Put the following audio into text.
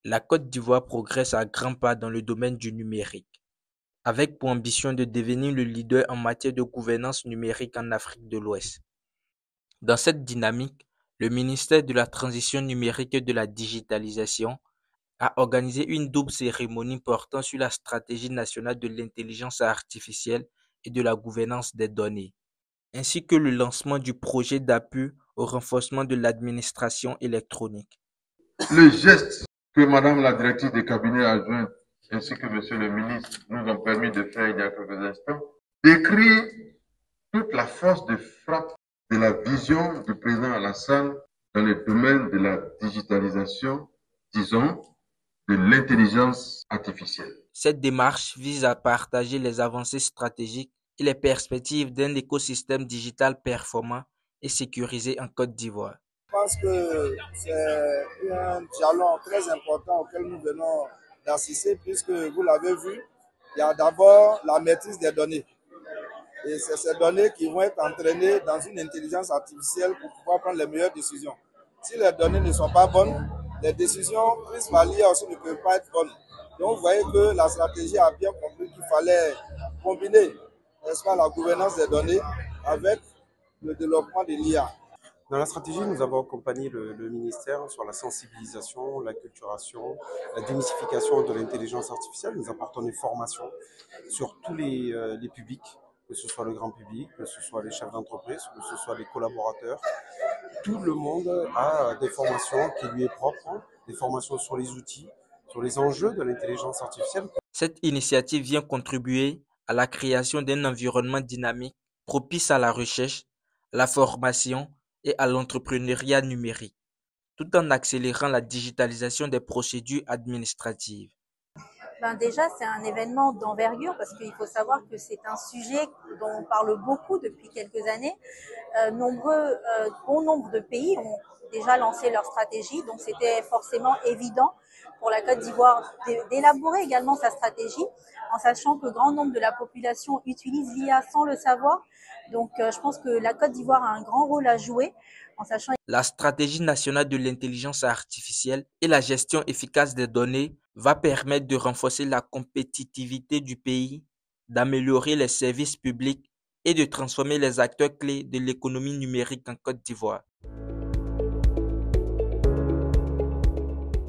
La Côte d'Ivoire progresse à grands pas dans le domaine du numérique, avec pour ambition de devenir le leader en matière de gouvernance numérique en Afrique de l'Ouest. Dans cette dynamique, le ministère de la Transition numérique et de la digitalisation a organisé une double cérémonie portant sur la stratégie nationale de l'intelligence artificielle et de la gouvernance des données, ainsi que le lancement du projet d'appui au renforcement de l'administration électronique. Le geste que Madame la directrice de cabinet adjointe ainsi que Monsieur le ministre nous ont permis de faire il y a quelques instants décrit toute la force de frappe de la vision du président Alassane dans le domaine de la digitalisation, disons, de l'intelligence artificielle. Cette démarche vise à partager les avancées stratégiques et les perspectives d'un écosystème digital performant et sécurisé en Côte d'Ivoire. Je pense que c'est un jalon très important auquel nous venons d'assister puisque vous l'avez vu, il y a d'abord la maîtrise des données. Et c'est ces données qui vont être entraînées dans une intelligence artificielle pour pouvoir prendre les meilleures décisions. Si les données ne sont pas bonnes, les décisions prises par l'IA aussi ne peuvent pas être bonnes. Donc vous voyez que la stratégie a bien compris qu'il fallait combiner, n'est-ce pas, la gouvernance des données avec le développement de l'IA. Dans la stratégie, nous avons accompagné le ministère sur la sensibilisation, l'acculturation, la démystification de l'intelligence artificielle. Nous apportons des formations sur tous les publics, que ce soit le grand public, que ce soit les chefs d'entreprise, que ce soit les collaborateurs. Tout le monde a des formations qui lui est propre, des formations sur les outils, sur les enjeux de l'intelligence artificielle. Cette initiative vient contribuer à la création d'un environnement dynamique propice à la recherche, la formation et à l'entrepreneuriat numérique, tout en accélérant la digitalisation des procédures administratives. Déjà, c'est un événement d'envergure parce qu'il faut savoir que c'est un sujet dont on parle beaucoup depuis quelques années. Bon nombre de pays ont déjà lancé leur stratégie, donc c'était forcément évident pour la Côte d'Ivoire d'élaborer également sa stratégie, en sachant que grand nombre de la population utilise l'IA sans le savoir. Donc, je pense que la Côte d'Ivoire a un grand rôle à jouer, en sachant. La stratégie nationale de l'intelligence artificielle et la gestion efficace des données va permettre de renforcer la compétitivité du pays, d'améliorer les services publics et de transformer les acteurs clés de l'économie numérique en Côte d'Ivoire.